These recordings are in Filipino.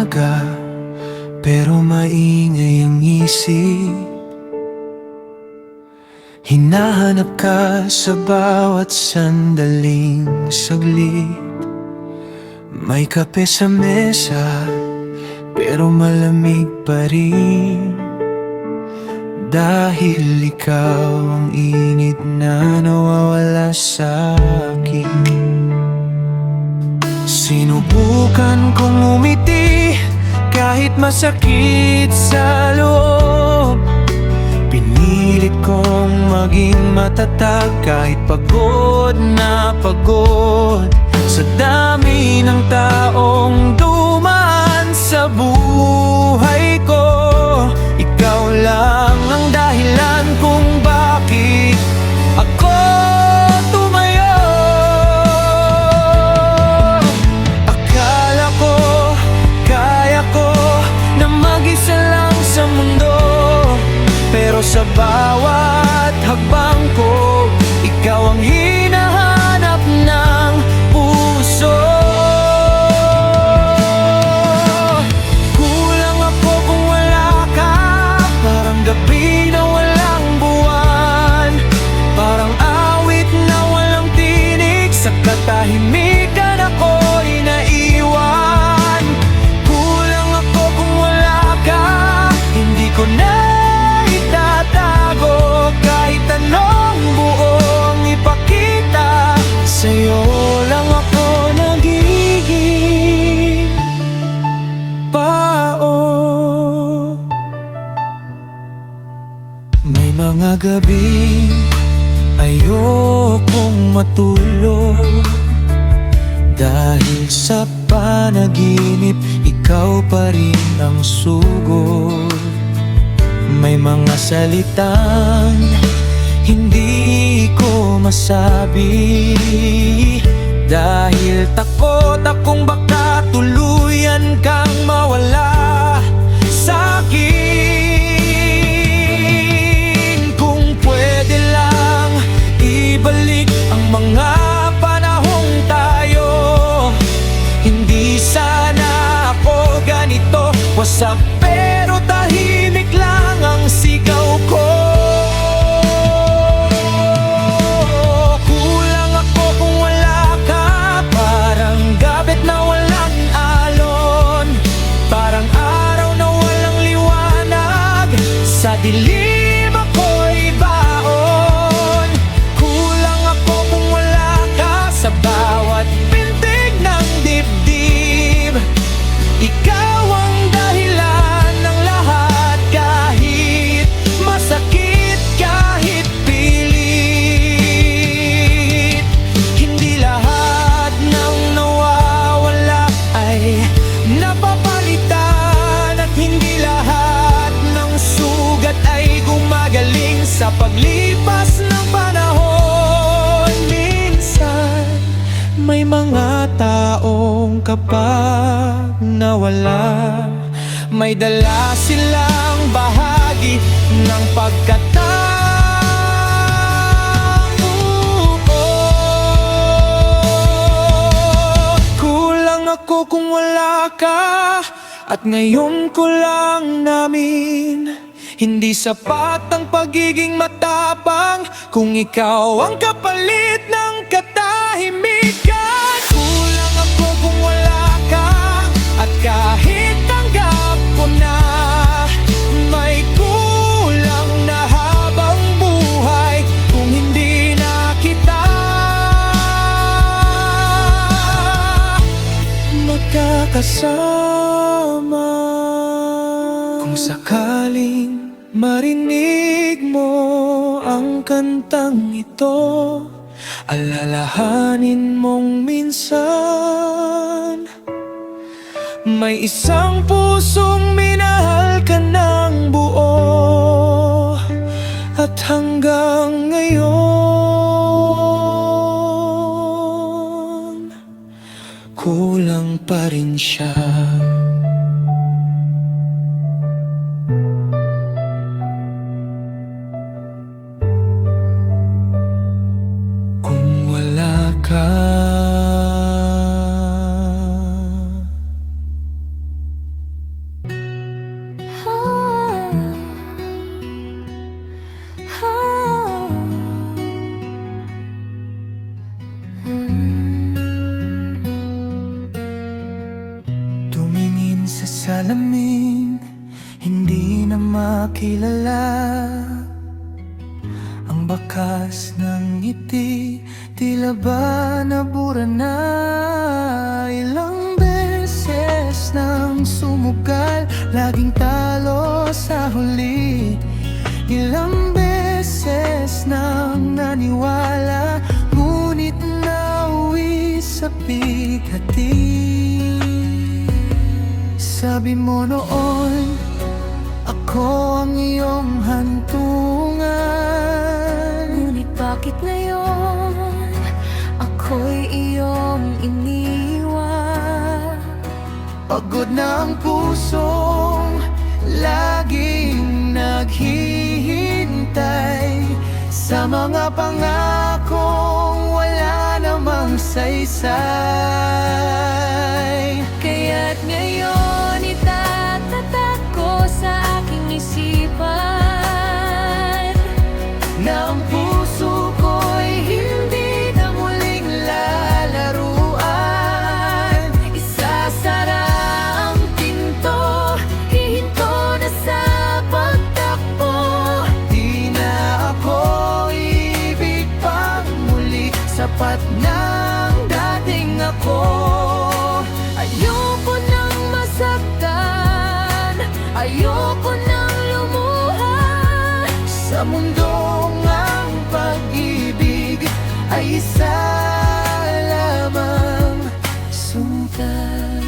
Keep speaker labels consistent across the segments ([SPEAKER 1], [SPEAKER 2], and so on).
[SPEAKER 1] umaga, pero maingay ang isip. Hinahanap ka sa bawat sandaling saglit. May kape sa mesa, pero malamig pa rin. Dahil ikaw ang init na nawawala sa akin. Sinubukan kong umiti kahit masakit sa loob. Pinilit kong maging matatag kahit pagod na pagod. Sa dami ng taong dumaan sa buhay ko, ikaw lang ang dahilan kung bakit ako tumayo. Akala ko, kaya ko na mag-isa lang sa mundo, pero sa bawat hakbang ko, ikaw ang hinahanap ng puso. Kulang ako kung wala ka, parang gabi na walang buwan, parang awit na walang tinig, sa katahimikan ako'y naiwan. Kulang ako kung wala ka, hindi ko na itatago, kahit anong buong ipakita, sa'yo lang ako nagiging pao. May mga gabi ayokong matulog, dahil sa panaginip ikaw pa rin ang sugod. May mga salitang hindi ko masabi, dahil takot akong baka tuluyan kang mawala sa'kin. Kung pwede lang ibalik ang mga panahong tayo, hindi sana ako ganito. Wasak pero tahimik lang ang sigaw ko. Kulang ako kung wala ka, parang gabit na walang alon, parang araw na walang liwanag, sa dilim ako'y baon. Kulang ako kung wala ka, sa bawat pintig ng dibdib, ikaw ang dahilan ng lahat, kahit masakit, kahit pilit. Hindi lahat ng nawawala ay napapalitan, at hindi lahat ng sugat ay gumagaling sa paglipas ng panahon. Minsan may mga taong kapag nawala, may dala silang bahagi ng pagkatao ko. Kulang ako kung wala ka, at ngayon ko lang namin, hindi sapat ang pagiging matapang kung ikaw ang kapalit ng katahimikan. Kulang ako kung wala ka, at kahit tanggap ko na, may kulang na habang buhay kung hindi na kita magkakasama. Kung sakaling marinig mo ang kantang ito, alalahanin mong minsan may isang pusong minahal ka ng buo, at hanggang ngayon kulang pa rin siya. Kung wala ka, Sa salamin, hindi na makilala ang bakas ng ngiti, tila ba nabura na? Ilang beses nang sumugal, laging talo sa huli. Ilang beses nang naniwala, ngunit nauwi sa bighati. Sabi mo noon, ako ang iyong hantungan.
[SPEAKER 2] Ngunit bakit ngayon ako'y iyong iniwan?
[SPEAKER 1] Pagod na ang pusong laging naghihintay sa mga pangakong wala namang saysay.
[SPEAKER 2] Kaya't ngayon itatatak ko sa aking isipan
[SPEAKER 1] Na ang puso ko'y hindi na muling lalaruan.
[SPEAKER 2] isasara ang pinto, hihinto na sa pagtakbo.
[SPEAKER 1] Di na ako ibig pang muli, sapat ng dating ako.
[SPEAKER 2] Ayoko nang masaktan, ayoko nang lumuha
[SPEAKER 1] Sa mundong ang pag-ibig ay isa lamang, sungkal.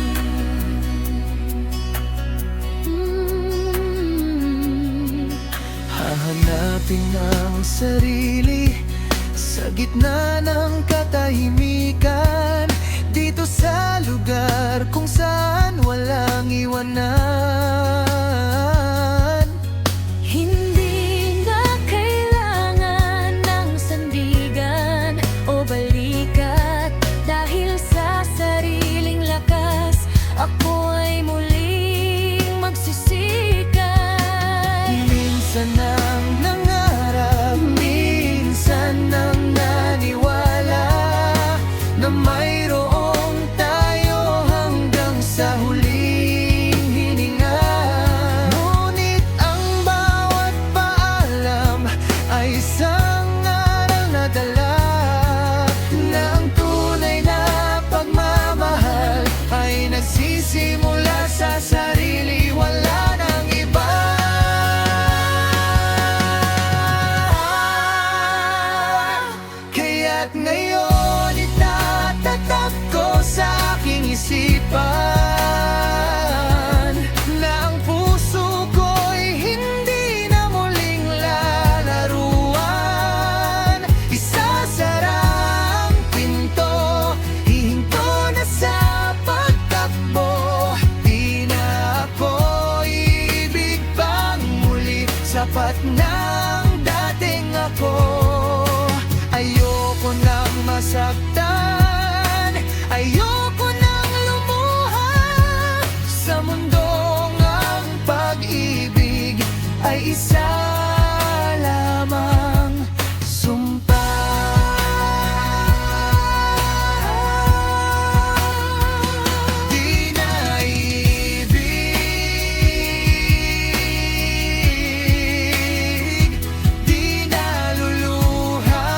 [SPEAKER 1] Hahanapin ang sarili sa gitna ng katahimikan, dito sa lugar kung saan walang iwanan.
[SPEAKER 2] Hindi na kailangan ng sandigan o balikat. Dahil sa sariling lakas, ako ay muling magsisikat.
[SPEAKER 1] Minsan nang nangarap, minsan nang naniwala na mayroong tayo hanggang sa huling hininga. Ngunit ang bawat paalam ay isang aral na dala, na ang tunay na pagmamahal ay nagsisimula sa sarili, wala nang iba. Kaya't ngayon itatatak ko sa aking isipan na ang puso ko'y hindi na muling lalaruan. Isasara ang pinto, hihinto na sa pagtakbo. Di na ako ibig pang muli, sapat ng dating ako. Ayoko nang masaktan, ayoko nang lumuha. Sa mundong ang pag-ibig ay isa lamang, sumpa. Di na ibig, di na luluha.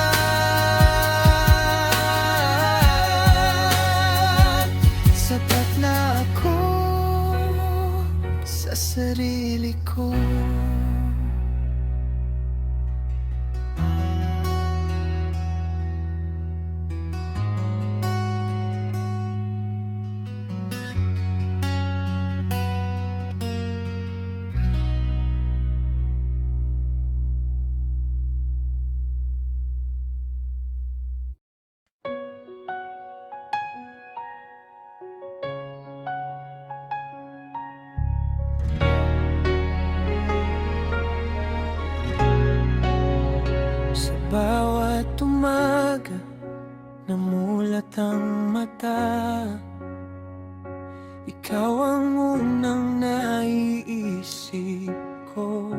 [SPEAKER 1] Sapat na ako sa sarili ko. Sa bawat umaga, namulat ang mata. Ikaw ang unang naiisip ko.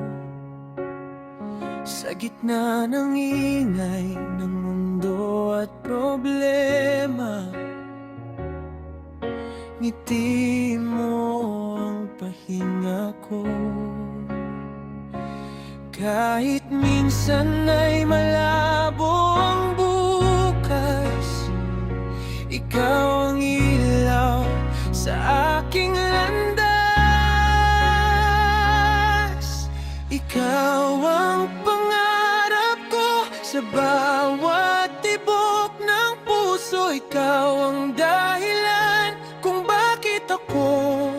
[SPEAKER 1] Sa gitna ng ingay ng mundo at problema, ngiti mo ang Kahit minsan ay malabo ang bukas, ikaw ang ilaw sa aking landas. Ikaw ang pangarap ko sa bawat tibok ng puso. Ikaw ang dahilan kung bakit ako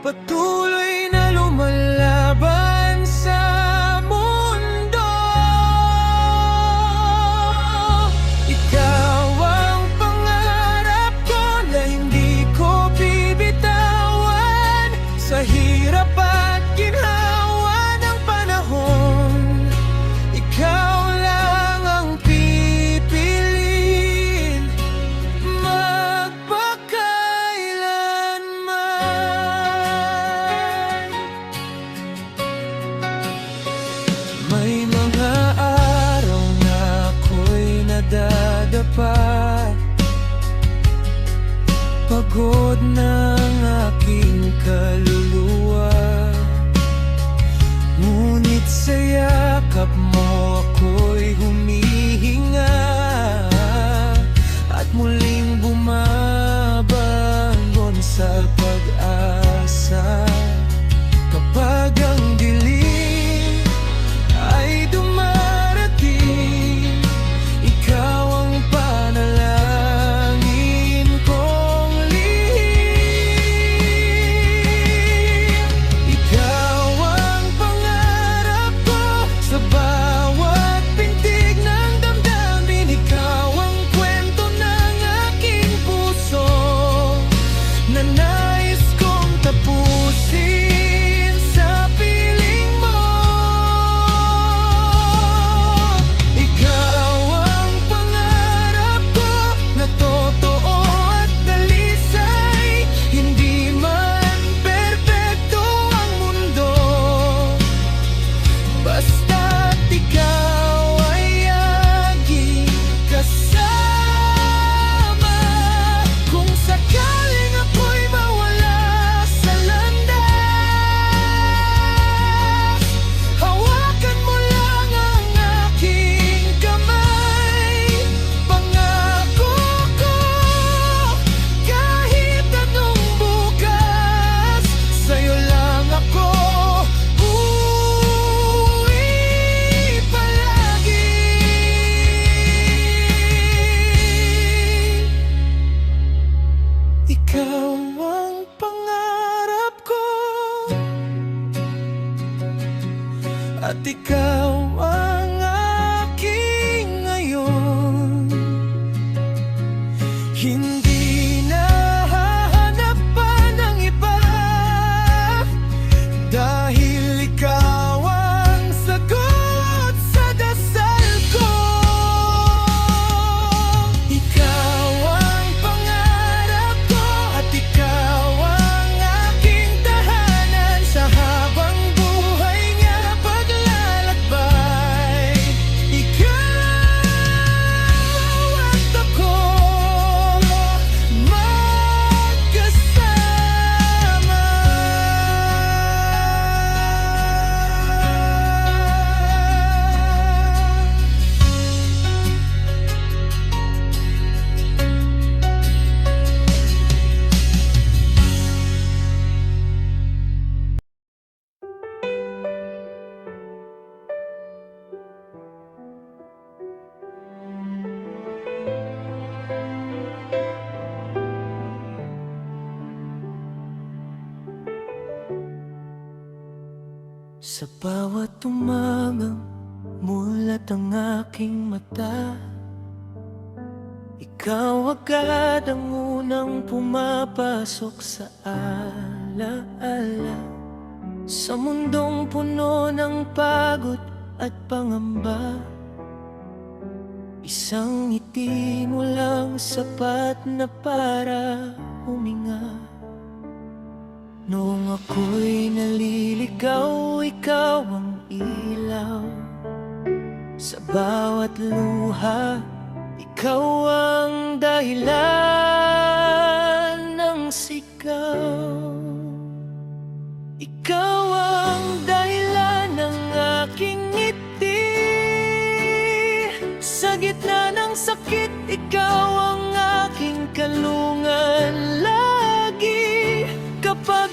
[SPEAKER 1] patuloy na lumalaban sa mundo. Ikaw ang pangarap ko na hindi ko bibitawan. Sa hirap at ginhawa ng panahon, ikaw lang ang pipiliin magpakailanman. May mga araw na ako'y nadadapa, pagod ng aking kaluluwa. Ngunit sa yakap mo ako'y humihinga, at muling bumabangon sa pag-asa. Kapag ang dilim ay dumarating, ikaw ang panalangin kong lihim. Ikaw ang pangarap ko sa bawat pintig ng damdamin. Ikaw ang kwento ng aking puso na nais kong tapusin sa piling mo. Ikaw ang pangarap ko na totoo at dalisay. Hindi man perpekto ang mundo, basta't ikaw ay laging kasama. Kung sakaling ako'y mawala sa landas, hawakan mo lang ang aking kamay. Pangako ko, kahit anong bukas, sa'yo lang ako uuwi palagi. Ikaw ang pangarap ko, at ikaw ang aking ngayon. Hindi na hahanap pa ng iba, dahil ikaw ang sagot sa dasal ko. Ikaw ang pangarap ko, at ikaw ang aking tahanan. Sa habang buhay nga paglalakbay, ikaw at ako magkasama. Sa bawat umagang mulat ang aking mata, ikaw agad ang unang pumapasok sa alaala. Sa mundong puno ng pagod at pangamba, isang ngiti mo lang sapat na para huminga. Noong ako'y naliligaw, ikaw ang ilaw. Sa bawat luha, ikaw ang dahilan ng sigaw. Ikaw ang dahilan ng aking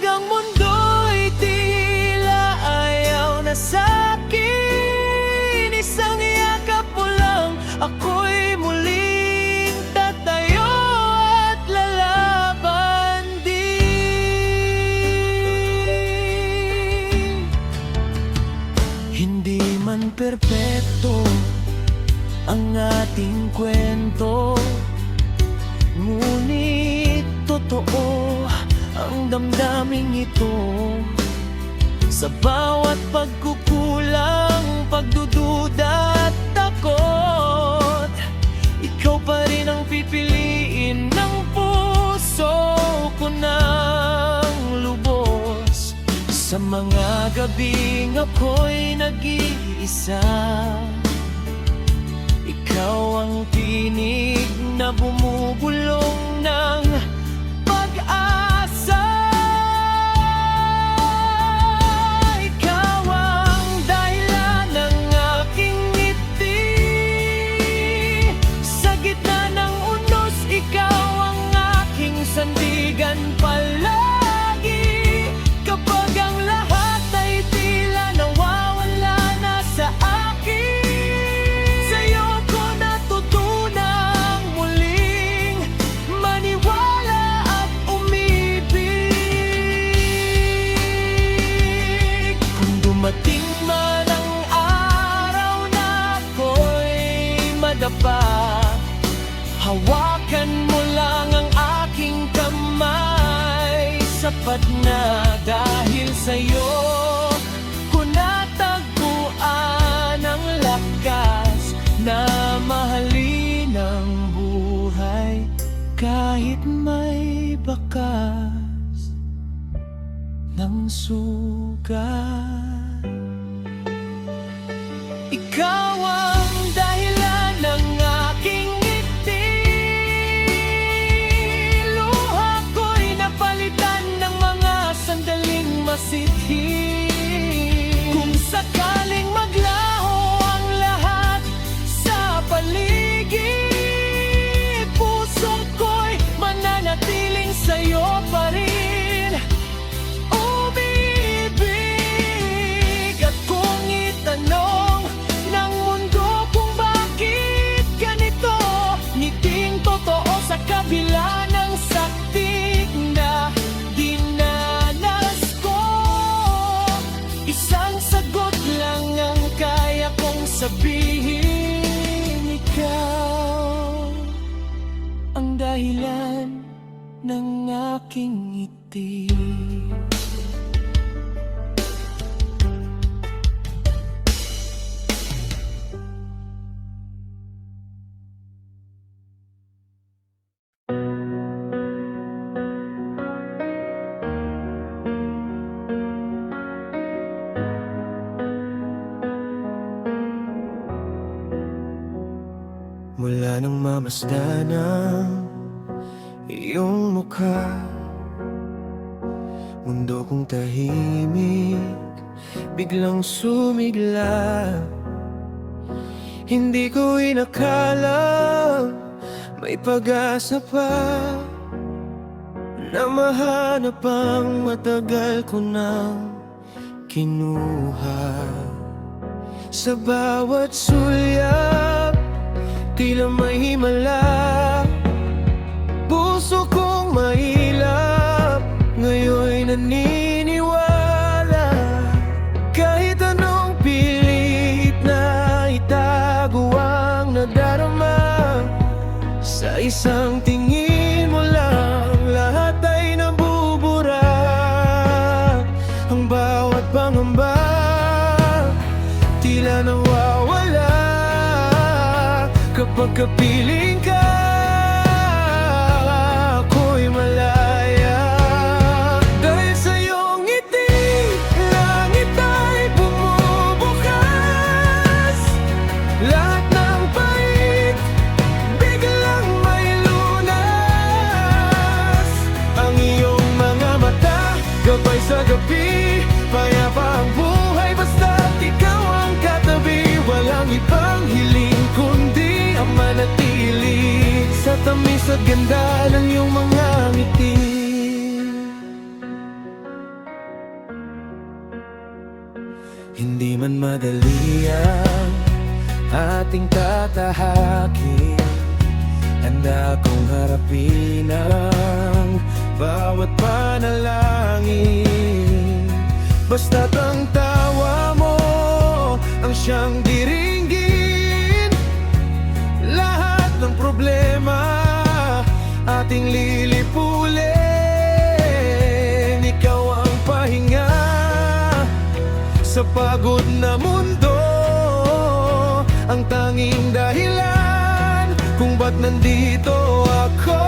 [SPEAKER 1] ang mundo'y tila ayaw na sa'kin, isang yakap mo lang, ako'y muling tatayo at lalaban din. Hindi man perpekto ang ating kwento, ngunit totoo ang damdaming ito. Sa bawat pagkukulang, pagdududa at takot, ikaw pa rin ang pipiliin ng puso ko ng lubos. Sa mga gabing ako'y nag-iisa, ikaw ang tinig na bumubulong ng pag-asa. Ikaw ang dahilan ng aking ngiti, sa gitna ng unos, ikaw ang aking sandigan palagi. Kapag ang lahat ay tila nawawala na sa akin, sa'yo ko natutunang muling maniwala at umibig. Kung dumating man ang araw na ako'y madapa, hawakan mo lang ang aking kamay. Sapat na dahil sa'yo ko natagpuan ang lakas na mahalin ang buhay kahit may bakas ng sugat. Ikaw ang dahilan ng aking ngiti, luha ko'y napalitan ng mga sandaling masithi. Kung sakaling maglaho ang lahat sa paligid, puso ko'y mananatiling sa'yo pa rin umibig. At kung itanong ng mundo kung bakit ganito, ngiting totoo sa kabila ng saktik na dinanas ko, isang sagot lang ang kaya kong sabihin. Ikaw ang dahilan ng aking ngiti. Mula nang mamasdan ang iyong mukha, mundo kong tahimik biglang sumigla. Hindi ko inakala may pag-asa pa na mahanap ang matagal ko nang kinuha. Sa bawat sulyap, tila may himala, puso kong mailap, ngayon'y naniniwala. Kahit anong pilit na itago ang nadarama, sa isang tingin mo lang lahat ay nabubura. Ang bawat pangamba tila nawawala kapag kapiling ka. Ako'y malaya dahil sa iyong ngiti, langit ay bumubukas. Lahat ng pait biglang may lunas. Ang iyong mga mata gabay sa gabi, payapa ang buhay basta't ikaw ang katabi. Walang ibang hiling kundi ang manatili sa tamis at ganda ng iyong mga ngiti. Hindi man madali ang ating tatahakin, handa kong harapin ang bawat panalangin. Basta't ang tawa mo ang siyang diringgin, lahat ng problema ating lilipulin. Ikaw ang pahinga sa pagod na mundo, ang tanging dahilan kung ba't nandito ako.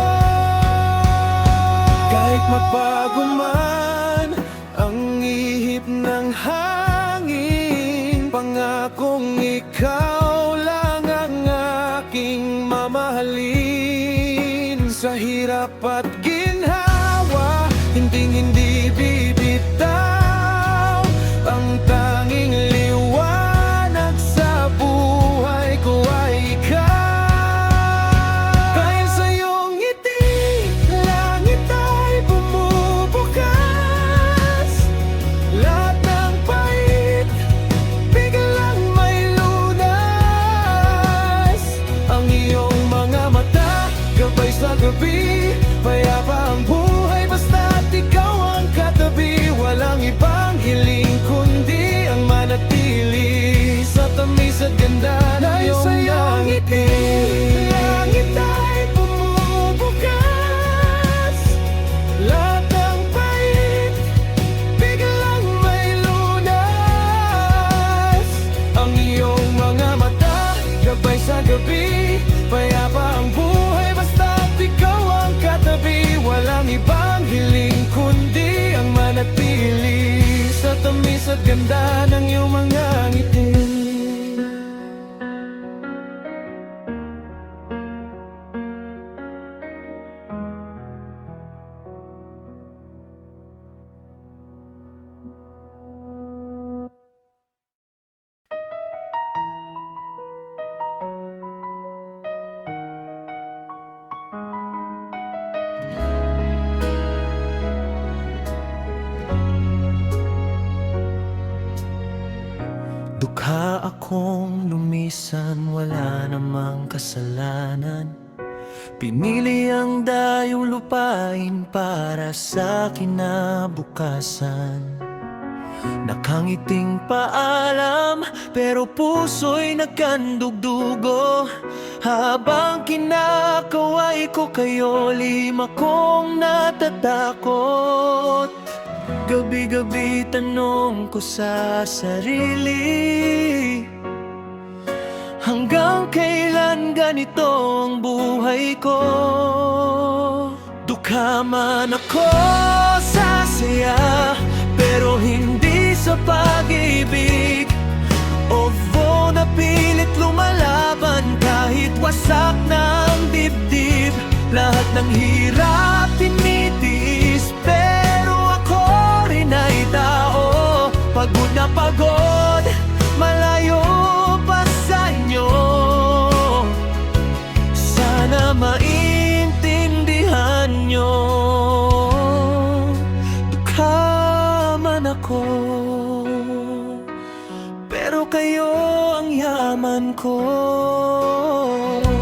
[SPEAKER 1] Kahit mapago man ang ihip ng hangin, pangakong ikaw lang ang aking mamahalin. Sa hirap at ginhawa, hindi bibitaw ang tanging liwanag sa buhay ko ay ikaw. Dahil sa iyong ngiti, langit ay bumubukas. Lahat ng pait, biglang may lunas. Ang iyong mga mata, gabay sa gabi, payapa ang buhay basta't ikaw ang katabi. Walang ibang hiling kundi ang manatili sa tamis at ganda ng iyong ngiti. Langit ay bumubukas. Lahat ng pait, biglang may lunas. Ang iyong mga mata, gabay sa gabi, payapa ang buhay basta't ikaw ang katabi. Walang ibang hiling kundi ang manatili sa tamis at ganda ng iyong mga ngiti. Dukha akong lumisan, wala namang kasalanan. Pinili ang dayong lupain para sa kinabukasan. Nakangiting paalam, pero puso'y nagkandugdugo. Habang kinakaway ko kayo, lima kong natatakot. Gabi-gabi tanong ko sa sarili, hanggang kailan ganito ang buhay ko? Dukha man ako sa saya, pero hindi sa pag-ibig. Although napilit lumalaban kahit wasak ng dibdib. Lahat ng hirap tinitiis, pero ako rin ay tao. Pagod na pagod, malayo pa sa inyo. Sana maintindihan nyo. Dukha man ako, pero kayo ang yaman ko.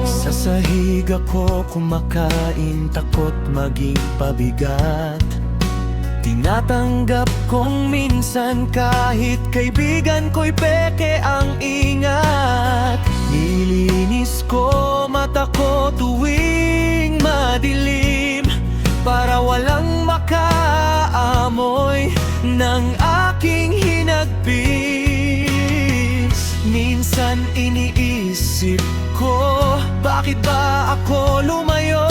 [SPEAKER 1] Sa sahig ako kumakain, takot maging pabigat. Tinatanggap kong minsan kahit kaibigan ko'y peke ang ingat. Nilinis ko mata ko tuwing madilim, para walang makaamoy ng aking hinagpis. Minsan iniisip ko, bakit ba ako lumayo?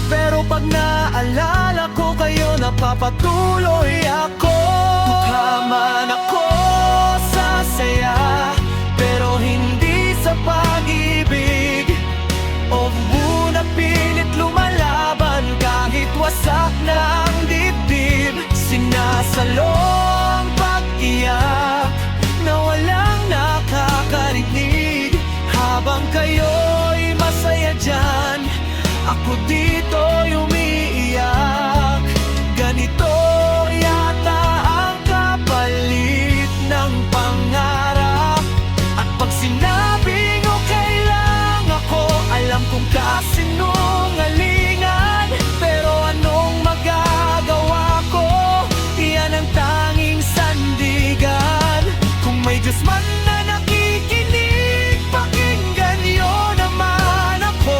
[SPEAKER 1] Pero pag naalala ko kayo, napapatuloy ako. Dukha man ako sa saya, pero hindi sa pag-ibig. O muna pilit lumalaban kahit wasak na ang dibdib. Sinasalo ang pag-iyak na walang nakakarinig. Habang kayo'y masaya dyan, ako dito'y umiiyak. Ganito yata ang kapalit ng Likas man na nakikinig, pakinggan niyo naman ako.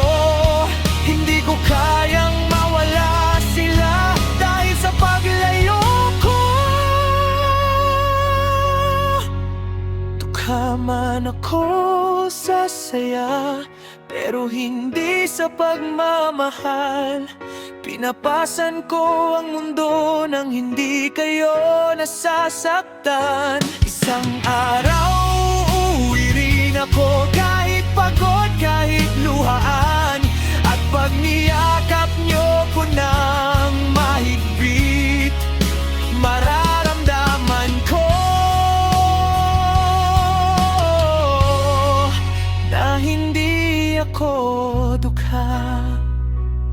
[SPEAKER 1] Hindi ko kayang mawala sila dahil sa paglayo ko. Dukha man ako sa saya, pero hindi sa pagmamahal. Pinapasan ko ang mundo nang hindi kayo nasasaktan. Isang araw uuwi rin ako, kahit pagod, kahit luhaan. At pag niyakap niyo ko ng mahigpit, mararamdaman ko na hindi ako dukha,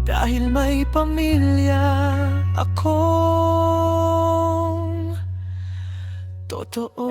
[SPEAKER 1] dahil may pamilya akong totoo.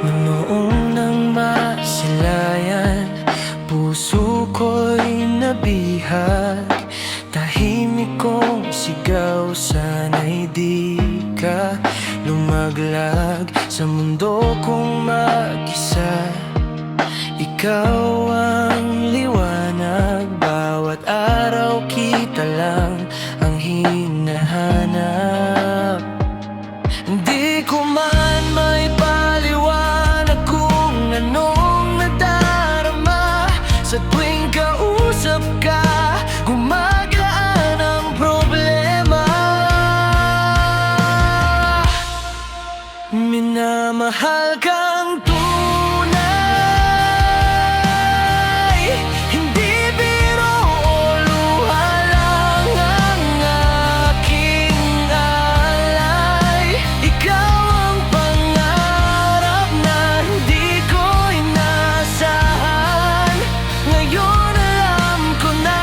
[SPEAKER 1] Noong nang masilayan, puso ko'y nabihag. Tahimik kong sigaw, sana'y di ka lumaglag sa mundo kong mag-isa. Ikaw ang liwanag, bawat araw kita lang ang hinahanap. Hindi ko man may paliwanag kung anong nadarama. Sa tuwing kausap ka, gumagaan ang problema. Minamahal kang tunay, hindi biro o luha lang ang aking alay. Ikaw ang pangarap na hindi ko inasahan. Ngayon alam ko na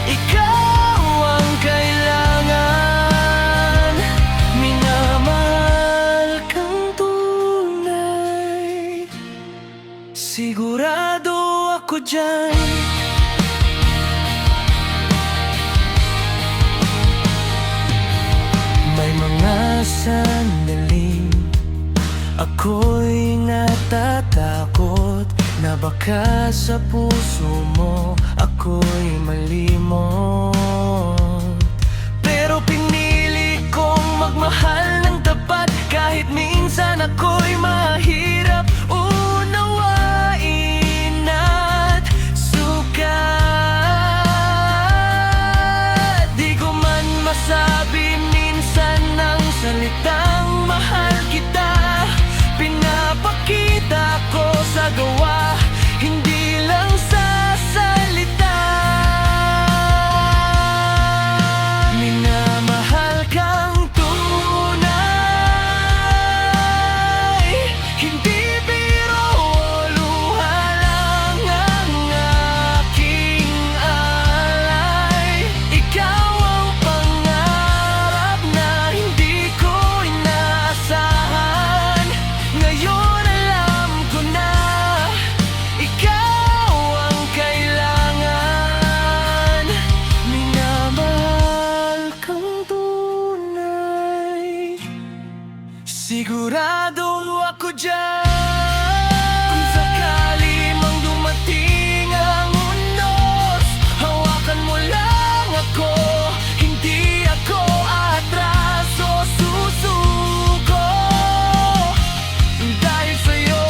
[SPEAKER 1] ikaw ang kailangan. Minamahal kang tunay, sigurado ako dyan. May mga sandaling ako'y natatakot na baka sa puso mo ako'y malimot. Pero pinili kong magmahal ng tapat, kahit minsan ako'y mahirap unawain at sukat. Di ko man masabi minsan ng salitang mahal kita, pinapakita ko sa gawa, hindi lang sa salita. Minamahal kang tunay, hindi biro o luha lang ang aking alay. Ikaw ang pangarap na hindi ko inaasahan. Ngayon alam ko na ikaw ang kailangan. Minamahal kang tunay, sigurado ako dyan. Kung sakali mang dumating ang unos, hawakan mo lang ako, hindi ako atraso, susuko. Dahil sa'yo,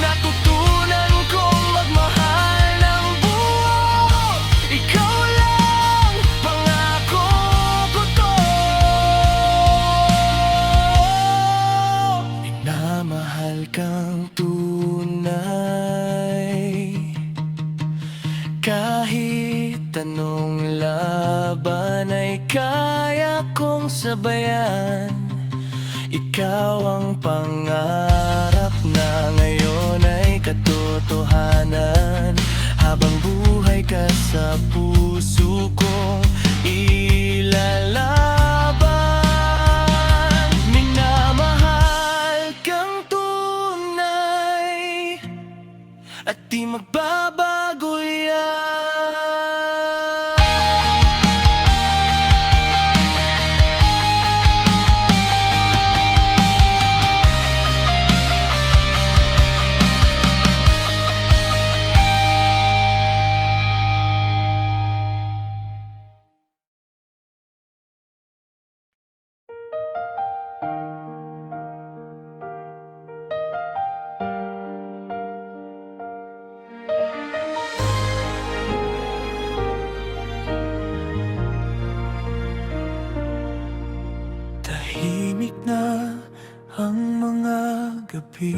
[SPEAKER 1] natutunan kong magmahal ng buo. Ikaw lang, pangako ko to. Minamahal kang tunay, kahit anong laban ay kaya kong sabayan. Ikaw ang pangarap na ngayon ay katotohanan. Habang buhay ka sa puso kong ilalaban. Minamahal kang tunay at di magbabago yan. Tahimik na ang mga gabi,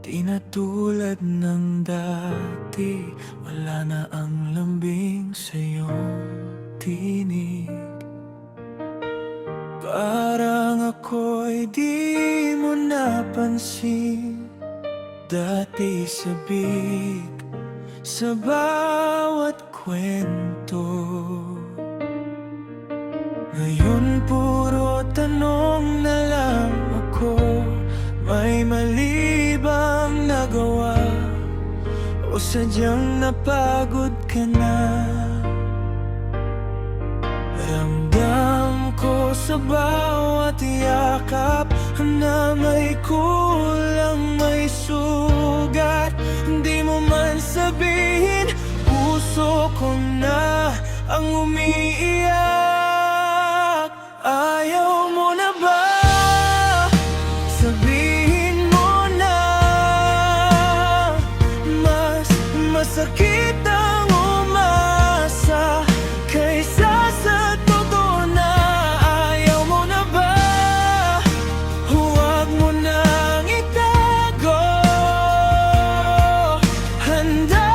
[SPEAKER 1] di na tulad ng dati. Wala na ang lambing sa iyong tinig. Parang ako'y di mo napansin. Dati sabik sa bawat kwento, ngayon puro tanong na lang ako. May mali bang nagawa o sadyang napagod ka na? Ramdam ko sa bawat yakap na may kulang, may sugat. Hindi mo man sabihin, puso ko na ang umiiyak. Ayaw mo na ba? Sabihin mo na. Mas masakit ang umasa kaysa sa totoo na. Ayaw mo na ba? Huwag mo nang itago. Handa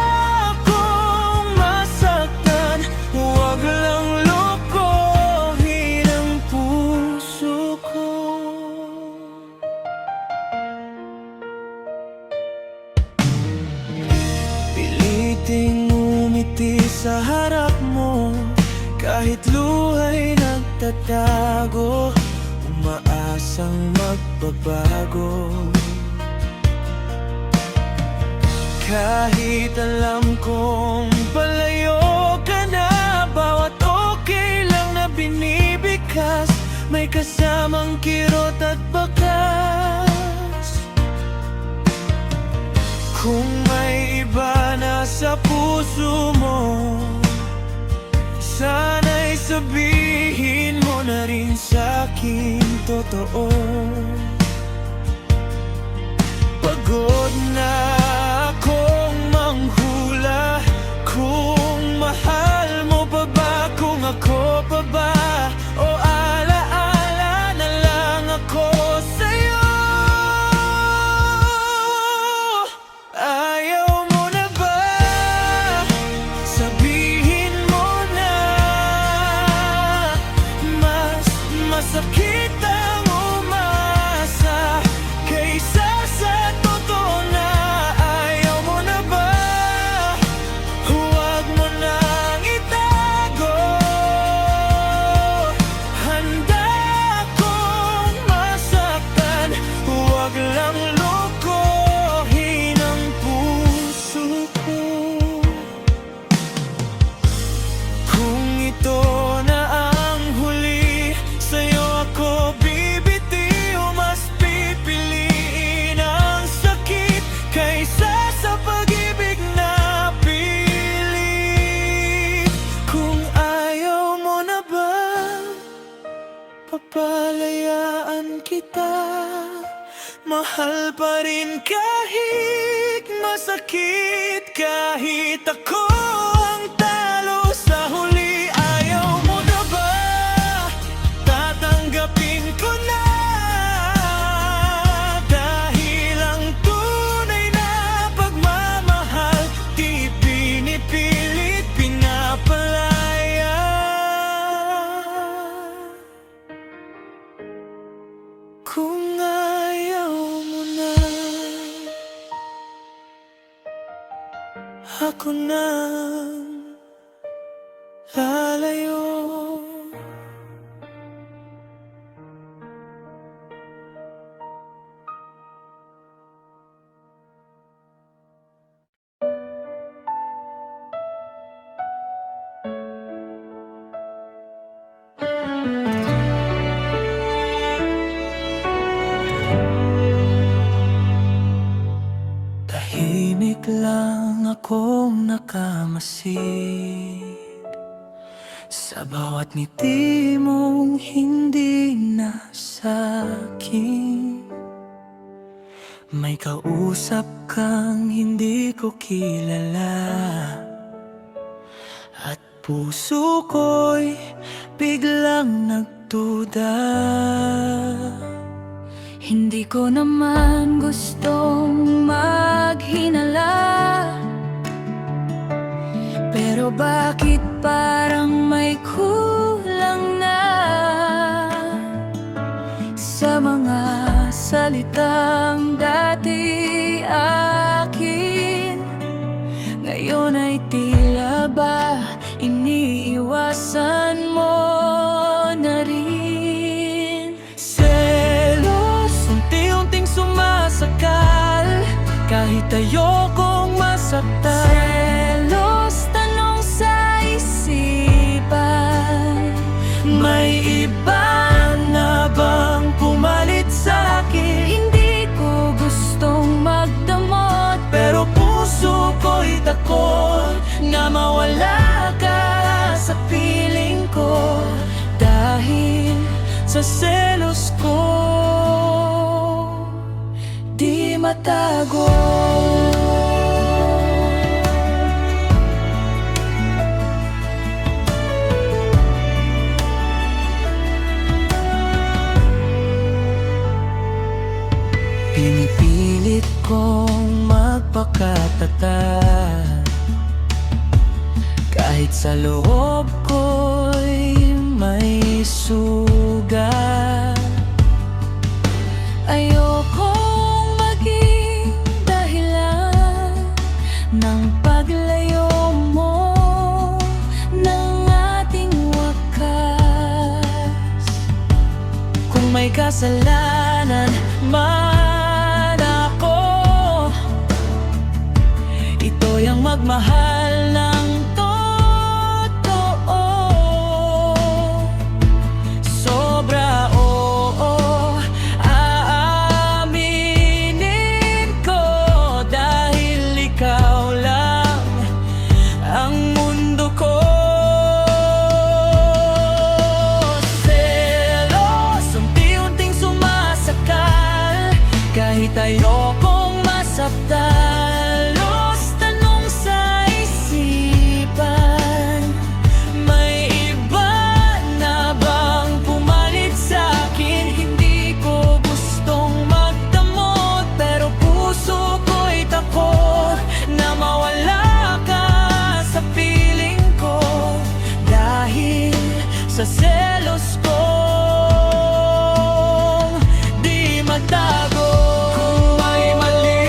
[SPEAKER 1] akong masaktan, huwag lang lokohin ang puso ko. Piliting umiti sa harap mo, kahit luha'y nagtatago, umaasang magbabago. Kahit alam kong palayo ka na, bawat okay lang na binibigkas, may kasamang kirot at bakas. Kung may iba na sa puso mo, sana'y sabihin mo na rin sa'kin totoo. Pagod na akong manghula kung mahal mo pa ba, kung ako pa ba, o alaala na lang ako sa'yo. Ayaw mo na ba? Sabihin mo na. Mas masakit ang umasa kaysa sa totoo na. Ayaw mo na ba? Huwag mo nang itago. Handa akong masaktan, huwag lang lokohin ang puso ko. Kung ito na ang huli, sa'yo ako bibitiw. Mas pipiliin ang sakit kaysa sa pag-ibig na pilit. Kung ayaw mo na ba, papalayaan kita. Mahal pa rin kahit masakit, kahit ako ang talo sa huli. Ayaw mo na ba? Tatanggapin ko na. Dahil ang tunay na pagmamahal, di pinipilit, pinapalaya. ako nang lalayo. Tahimik lang akong nakamasid sa bawat ngiti mong hindi nasakin. May kausap kang hindi ko kilala at puso ko'y biglang nagduda.
[SPEAKER 2] Hindi ko naman gustong maghinala, pero bakit parang may kulang na sa mga salitang dati akin. Ngayon ay tila ba iniiwasan mo na rin.
[SPEAKER 1] Selos, unti-unting sumasakal kahit ayokong masaktan.
[SPEAKER 2] Selos, tanong sa isipan,
[SPEAKER 1] May iba na bang pumalit sa akin?
[SPEAKER 2] hindi ko gustong magdamot,
[SPEAKER 1] Pero puso ko'y takot na mawala ka sa piling ko dahil sa selos ko di matago. Pinipilit kong magpakatatag kahit sa loob ko'y may sugat.
[SPEAKER 2] ayokong maging dahilan ng paglayo mo ng ating wakas.
[SPEAKER 1] Kung may kasalanan man ako, ito'y ang magmahal ng totoo. Sobra oo, aaminin ko dahil ikaw lang ang mundo ko. Selos, unti-unting sumasakal kahit ayokong masaktan. Los, tanong sa isipan, may iba na bang pumalit sa akin? Hindi ko gustong magdamot, pero puso ko'y takot na mawala ka sa piling ko dahil sa selos ko di matago. Kung may mali,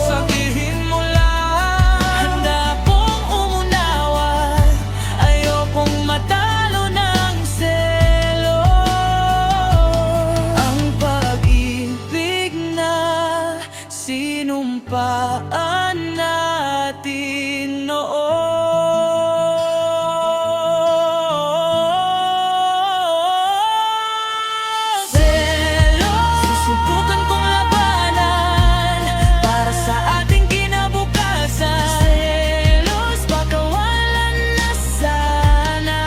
[SPEAKER 1] sabihin mo lang. Handa kong umunawa, ayokong matalo ng selos. Ang pag-ibig na sinumpaan natin noon. Selos, susubukan kong labanan para sa ating kinabukasan. Selos, pakawalan na sana.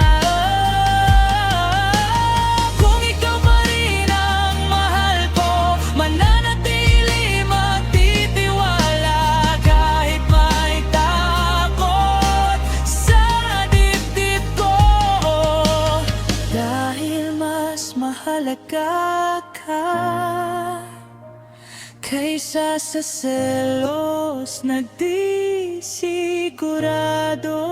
[SPEAKER 1] Kung ikaw pa rin ang mahal ko, mananatili magtitiwala kahit may takot sa dibdib ko. Dahil mas mahalaga ka kaysa sa selos, nagdisigurado.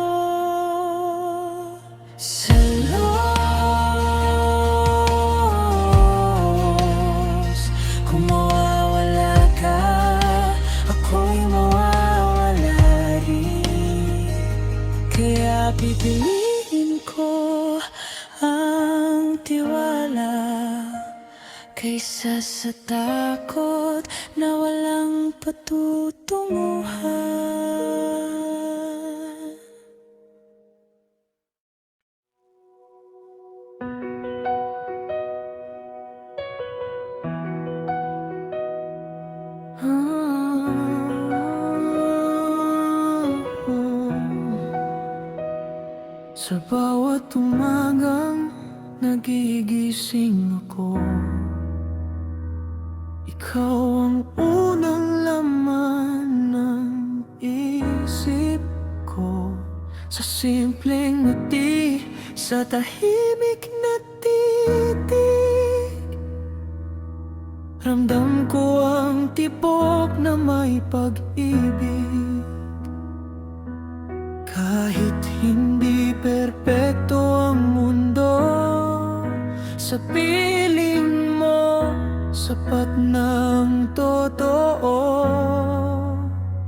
[SPEAKER 1] Selos, kung mawawala ka, ako'y mawawala rin.
[SPEAKER 2] Isa sa takot na walang patutunguhan.
[SPEAKER 1] Sa bawat umagang nagigising ako, ikaw ang unang laman ng isip ko. Sa simpleng ngiti, sa tahimik na titig, ramdam ko ang tibok na may pag-ibig. Kahit hindi perpekto ang mundo, sa piling mo sapat ng totoo.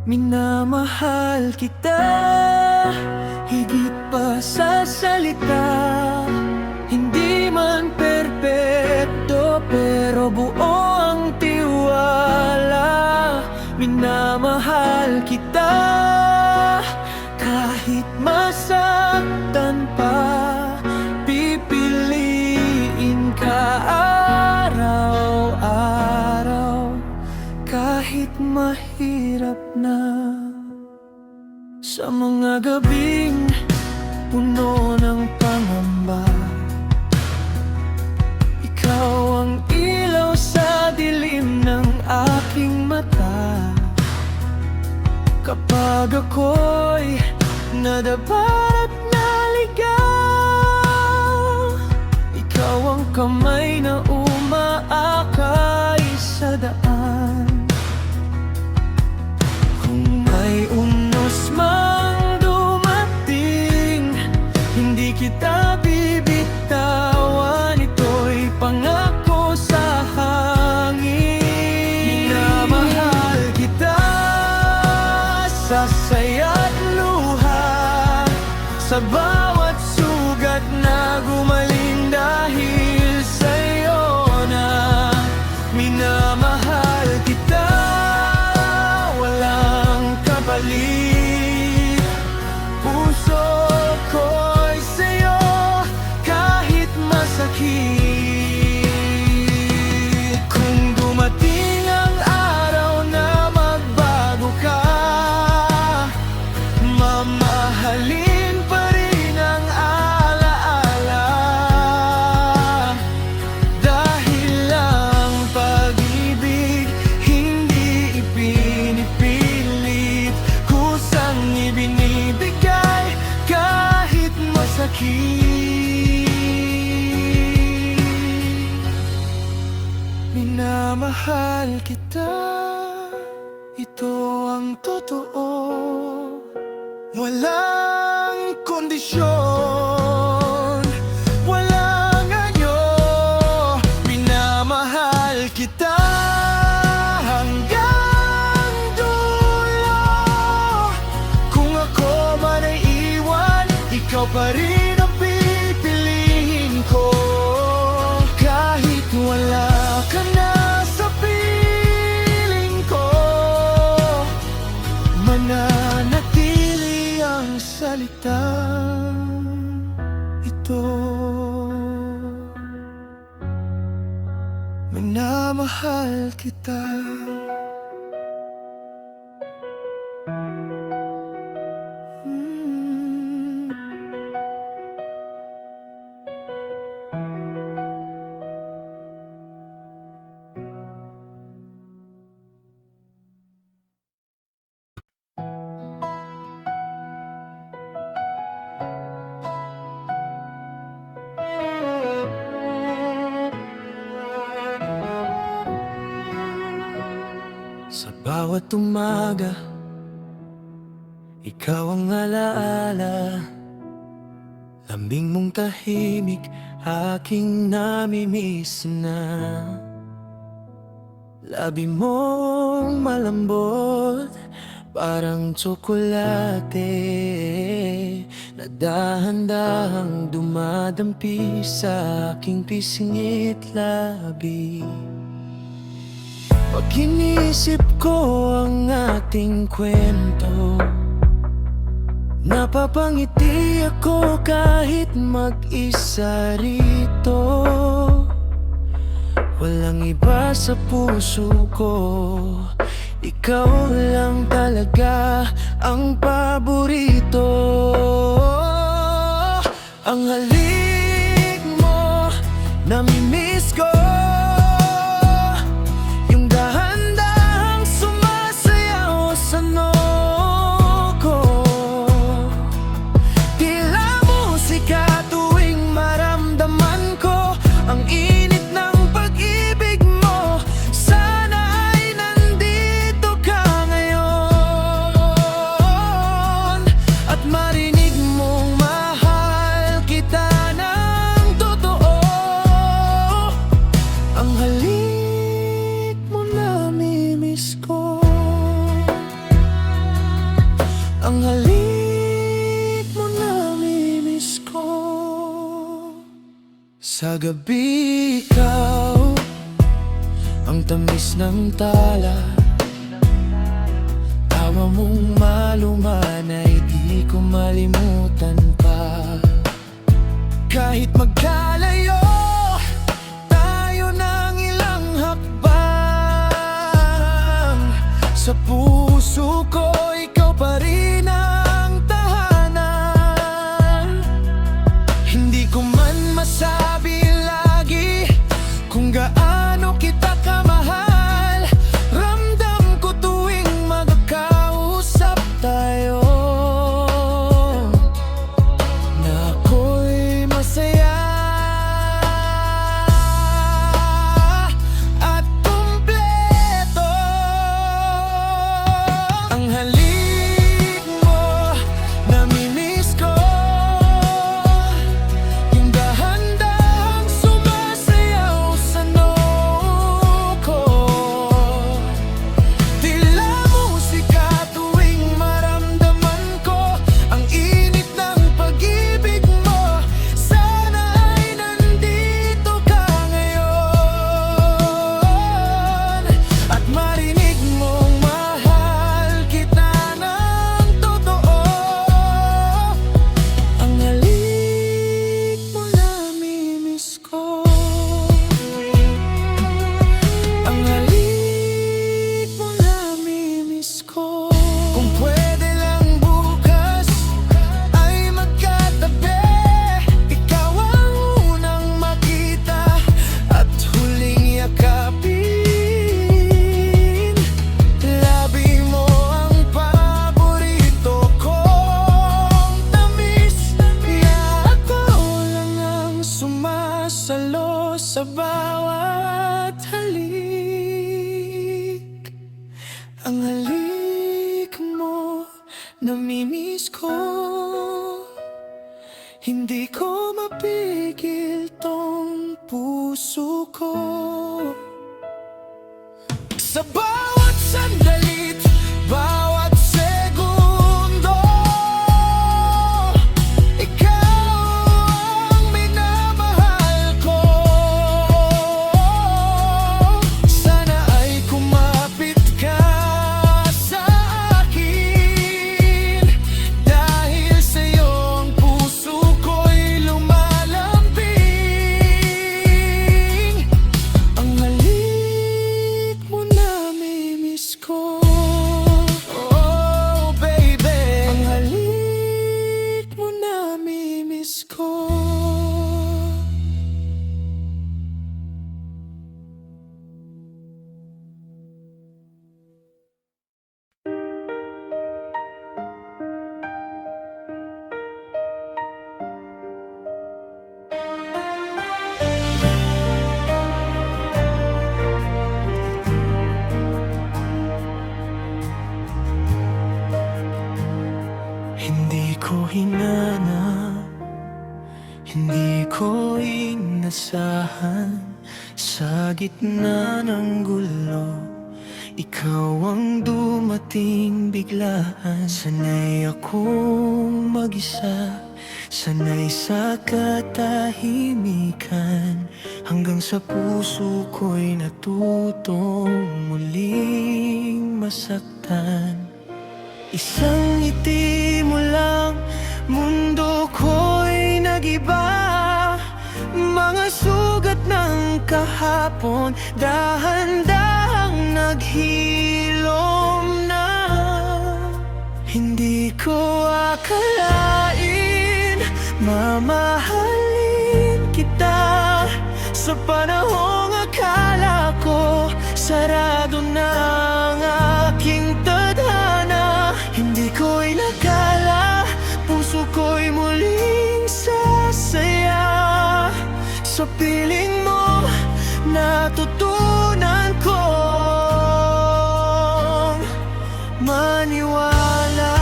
[SPEAKER 1] Minamahal kita higit pa sa salita. Hindi man perpekto pero buo ang tiwala. Minamahal kita kahit masaktan pa, pipiliin ka araw-araw. Kahit mahirap na, sa mga gabing puno ng pangamba, ikaw ang ilaw sa dilim ng aking mata. Kapag ako'y nadapat at naligaw, ikaw ang kamay na umaakay sa daan. Kung may unos mang dumating, hindi kita bibitawan. Ito'y pangako sa hangin. Minamahal kita sa saya't luha, sa bawat sugat na gumaling dahil sa'yo na. Minamahal kita, walang kapalit. Puso ko'y sa'yo kahit masakit. Kung dumating ang araw na magbago ka, mamahalin pa rin ang alaala. Dahil ang pag-ibig hindi ipinipilit, kusang ibinibigay kahit masakit. Minamahal kita, ito ang totoo. Walang kondisyon, walang anyo. Minamahal kita hanggang dulo. Kung ako man ay iwan, ikaw pa rin ang pipiliin ko. Kahit wala ka na sa piling ko, mananatili ang salitang ito. Minamahal kita. Sa bawat umaga, ikaw ang alaala. Lambing mong tahimik, aking namimiss na. Labi mong malambot, parang tsokolate, na dahan-dahang dumadampi sa aking pisngit labi. Pag inisip ko ang ating kwento, napapangiti ako kahit mag-isa rito. Walang iba sa puso ko, ikaw lang talaga ang paborito. Ang halik mo, nami-miss ko. Yung dahan-dahang sumasayaw sa noo ko. Tila musika tuwing maramdaman ko ang init ng pag-ibig mo. Sana ay nandito ka ngayon at marinig mong mahal kita ng totoo. Ang halik mo, nami-miss ko. Ang halik mo, nami-miss ko. Sa gabi ikaw ang tamis ng tala, tawa mong maluman ay di ko malimutan pa. Kahit magkalayo tayo ng ilang hakbang, sa puso ko ikaw pa rin ang tahanan. Hindi ko man masabi lagi kung gaano kita kamahal. Ramdam ko tuwing magkakausap tayo na ako'y masaya at kumpleto. Ang halik mo, nami-miss ko. Yung dahan-dahang sumasayaw sa noo ko. Tila musika tuwing maramdaman ko ang init ng pag-ibig mo. Sana ay nandito ka ngayon at marinig mong mahal kita ng totoo. Ang halik mo, nami-miss ko. Ang halik mo, nami-miss ko. Kung pwede lang bukas ay magkatabi, ikaw ang unang makita at huling yakapin. Labi mo ang paborito kong tamis, kaya ako lang ang sumasalo sa bawat halik. Ang halik mo, nami-miss ko. Hindi ko mapigil tong puso ko. Sa bawat sandalit, bawat segundo, ikaw ang minamahal ko. Sana ay kumapit ka sa akin, dahil sa'yo ang puso ko'y lumalambing. Ang halik mo, nami-miss ko. Oh baby, ang halik mo, nami-miss ko. Hindi ko hinanap, hindi ko inasahan. Sa gitna ng gulo, ikaw ang dumating biglaan. Sanay akong mag-isa, sanay sa katahimikan, hanggang sa puso ko'y natutong muling masaktan. Isang ngiti mo lang, mundo ko'y nagiba. Mga sugat ng kahapon, dahan-dahang naghilom na. Hindi ko akalain, mamahalin kita. Sa panahong akala ko, sarado na ang aking tadhana. Hindi ko inakala, puso ko'y muling sasaya. Sa piling mo, natutunan kong maniwala.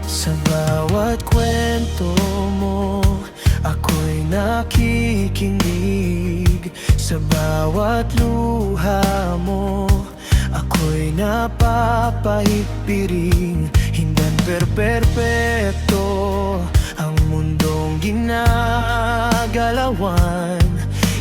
[SPEAKER 1] Sa bawat kwento mo, ako'y nakikinig. Sa bawat luha mo, ako'y napapahigpiring. Hindan perpekto ang mundong ginagalawan.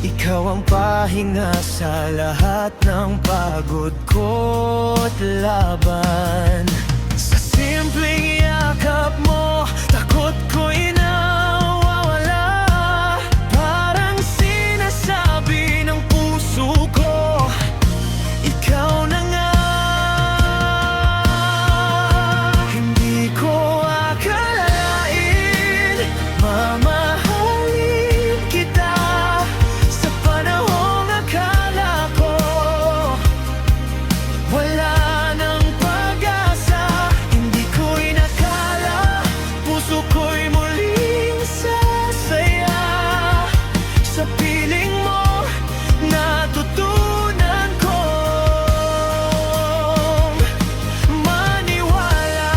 [SPEAKER 1] Ikaw ang pahinga sa lahat ng pagod ko't laban. Sa simpleng yakap mo, takot ko'y nawawala. Parang sinasabi ng puso ko, ikaw na nga. Hindi ko akalain, mamahalin kita. Sa panahong akala ko, wala nang pag-asa. Hindi ko inakala, puso ko'y muling sasaya. Sa piling mo, natutunan kong maniwala.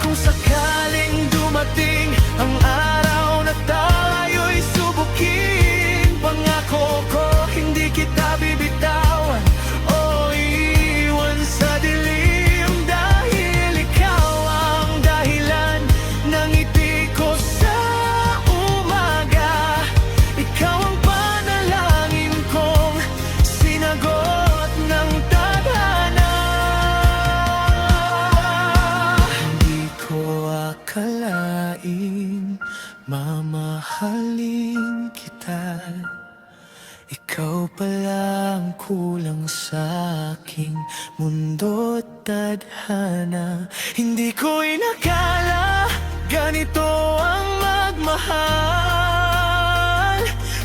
[SPEAKER 1] Kung sakaling dumating ang araw na tayo'y subukin, pangako ko hindi kita bibitawan o iiwan sa dilim. Dahil ikaw ang dahilan ng ngiti ko sa umaga. Ikaw ang panalangin kong sinagot ng tadhana. Hindi ko akalain, mamahalin kita. Ikaw palang kulang sa aking mundo't tadhana. Hindi ko inakala, ganito ang magmahal.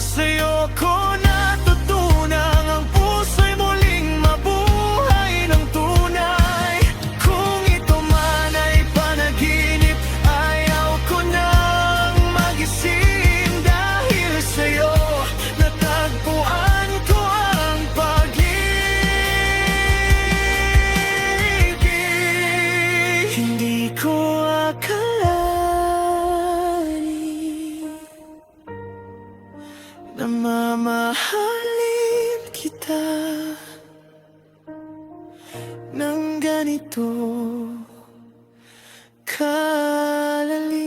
[SPEAKER 1] Sa'yo ko natutunan, ang puso'y muling mabuhay ng tunay. Kung ito man ay panaginip, ayaw ko nang magising. Dahil sa'yo natagpuan ko ang pag-ibig. Hindi ko akalain na mamahalin kita ng ganito kalalim.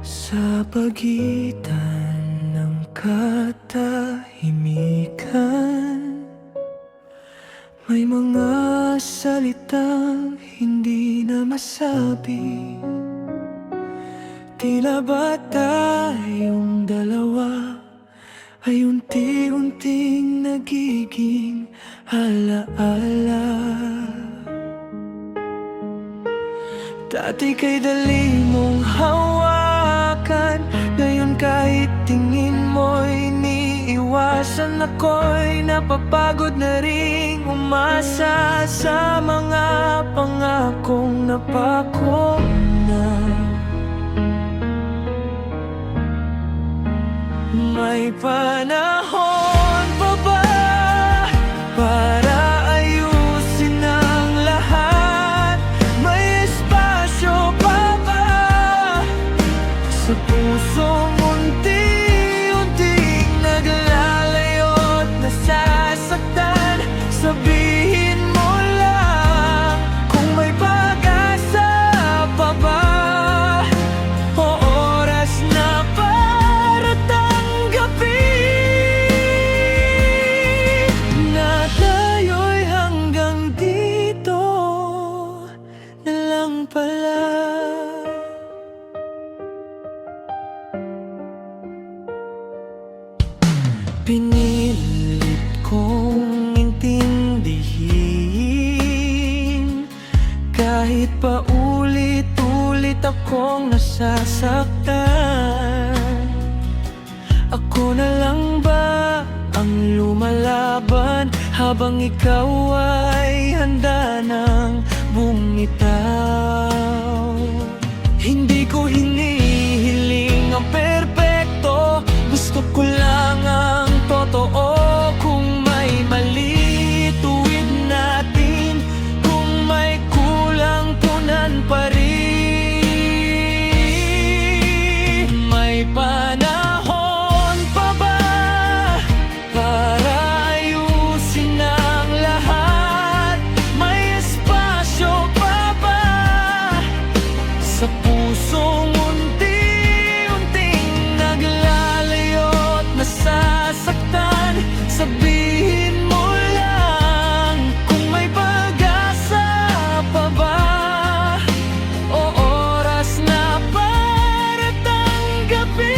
[SPEAKER 1] Sa pagitan ng katahimikan, may mga salitang hindi na masabi. Tila ba tayong dalawa ay unti-unting nagiging alaala. Dati kay dali mong hawakan, ngayon kahit tingin mo'y iniiwasan. minsan ako'y napapagod na ring umasa sa mga pangakong napako na. May panahon pa ba para ayusin ang lahat? May espasyo pa ba sa pusong unti-unting naglalayo't nasasaktan? Sabihin mo lang kung may pag-asa pa ba, o oras na para tanggapin na tayo'y hanggang dito na lang pala. Pinilit kong intindihin kahit paulit-ulit akong nasasaktan. Ako na lang ba ang lumalaban habang ikaw ay handa ng bumitaw? Hindi ko hinihiling ang perpekto, gusto ko lang ang totoo. Kung may mali, tuwid natin. Kung may kulang, punan pa rin. May panahon pa ba para ayusin ang lahat? May espasyo pa ba sa pusong unti-unting naglalayo't nasasaktan? Sabihin mo lang kung may pag-asa pa ba, o oras na para tanggapin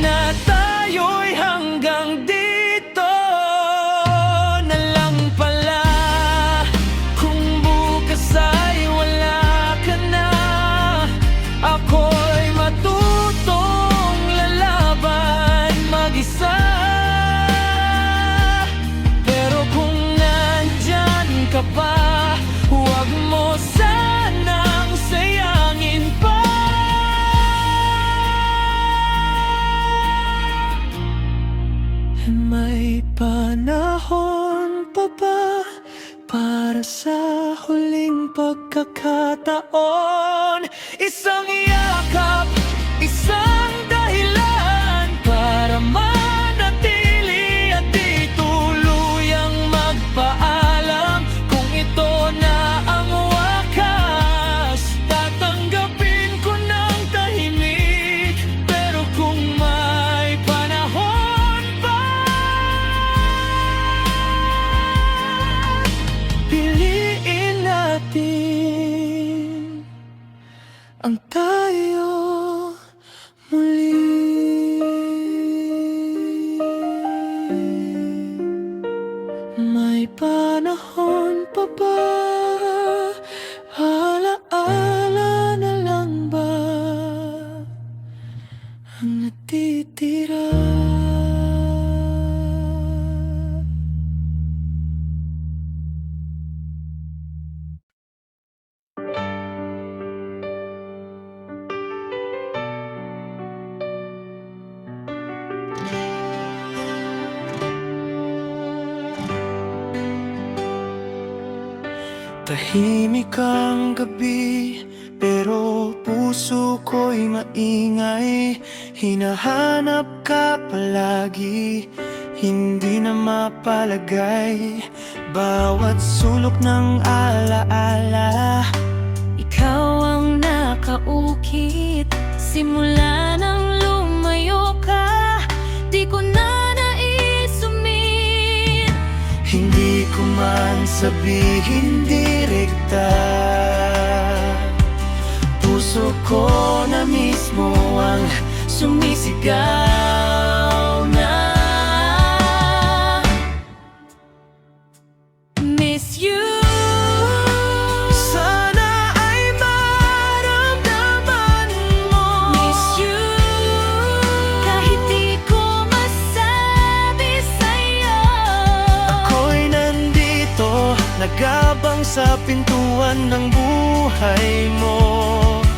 [SPEAKER 1] na tayo'y hanggang dito na lang pala. Kung bukas ay wala ka na, ako'y matutong lalaban mag-isa. Pero kung nandyan ka pa, huwag mo sanang sayangin pa. May panahon pa ba para sa huling pagkakataon? Isang yakap, isang dahilan para manatili at di tuluyang magpaalam. Kung ito na ang wakas, tatanggapin ko ng tahimik. Pero kung may panahon pa, piliin natin ang tayo muli. May panahon pa ba? Alaala na lang ba ang natitira? Tahimik ang gabi, pero puso ko'y maingay. Hinahanap ka palagi, hindi na mapalagay. Bawat sulok ng alaala,
[SPEAKER 2] Ikaw ang nakaukit. Simula nang lumayo ka, di ko na naisumit.
[SPEAKER 1] hindi ko man sabihin direkta. Puso ko na mismo ang sumisigaw na
[SPEAKER 2] Miss you.
[SPEAKER 1] sana ay maramdaman mo.
[SPEAKER 2] Miss you. Kahit di ko
[SPEAKER 1] sa pintuan ng buhay mo.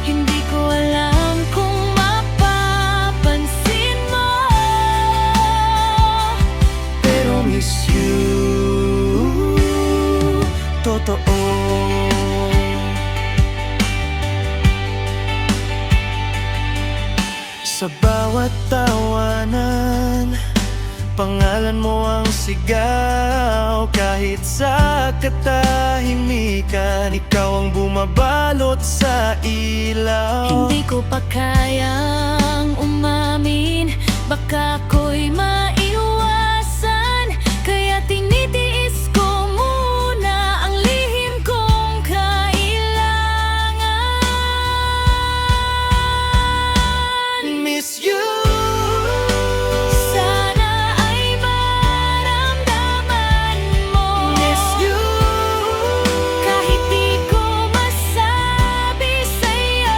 [SPEAKER 2] Hindi ko alam kung mapapansin mo,
[SPEAKER 1] Pero miss you, totoo. Sa bawat tawanan, pangalan mo ang sigaw. Kahit sa katahimikan, ikaw ang bumabalot sa ilaw.
[SPEAKER 2] hindi ko pa kayang umamin. Baka ako'y maiwasan, kaya tinitiis ko muna ang lihim kong kailangan.
[SPEAKER 1] Miss you.
[SPEAKER 2] Sana ay maramdaman mo,
[SPEAKER 1] Miss you.
[SPEAKER 2] kahit di ko masabi sa'yo.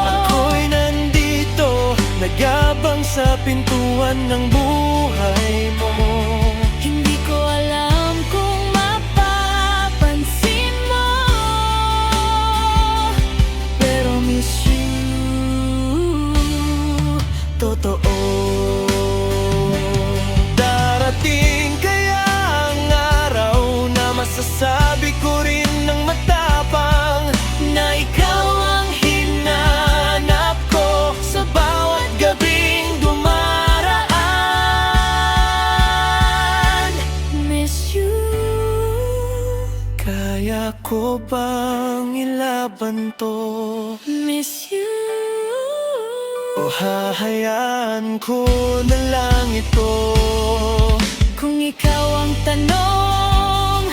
[SPEAKER 1] Ako'y nandito, nagabang sa pintuan ng buhay mo.
[SPEAKER 2] Hindi ko alam kung mapapansin mo,
[SPEAKER 1] Pero miss you, totoo. Darating kaya ang araw na masasabi ko rin ng matapang na ikaw ang hinanap ko sa bawat gabing dumaraan.
[SPEAKER 2] miss you.
[SPEAKER 1] Kaya ko bang ilaban to?
[SPEAKER 2] Miss you.
[SPEAKER 1] O hahayaan ko na lang ito?
[SPEAKER 2] Kung ikaw ang tanong,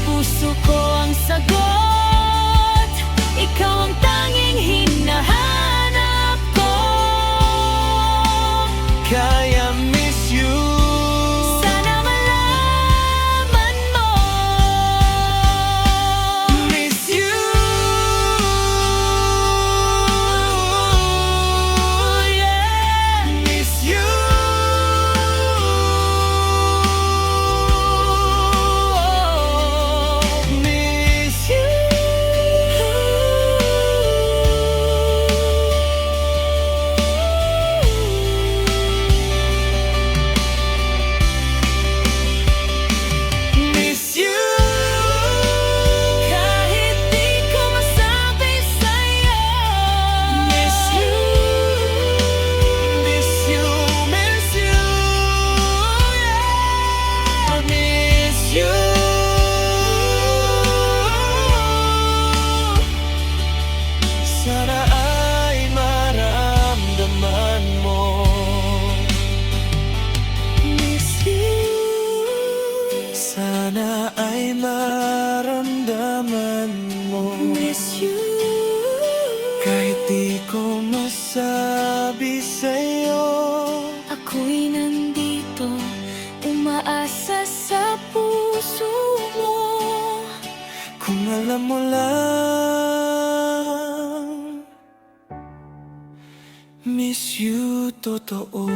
[SPEAKER 2] puso ko ang sagot. Ikaw ang tanging hinahanap ko.
[SPEAKER 1] Kaya miss you.
[SPEAKER 2] Sana malaman mo,
[SPEAKER 1] Miss you.
[SPEAKER 2] yeah.
[SPEAKER 1] Miss you. Miss you. Miss you.
[SPEAKER 2] Kahit di ko masabi sa'yo,
[SPEAKER 1] Miss you. Miss you. Miss you. Yeah. Miss you. Sana ay maramdaman mo.
[SPEAKER 2] miss you.
[SPEAKER 1] Sana ay maramdaman mo.
[SPEAKER 2] Miss you.
[SPEAKER 1] Kahit di ko masabi sa'yo.
[SPEAKER 2] Ako'y nandito, umaasa sa puso mo.
[SPEAKER 1] Kung alam mo lang, miss you, totoo.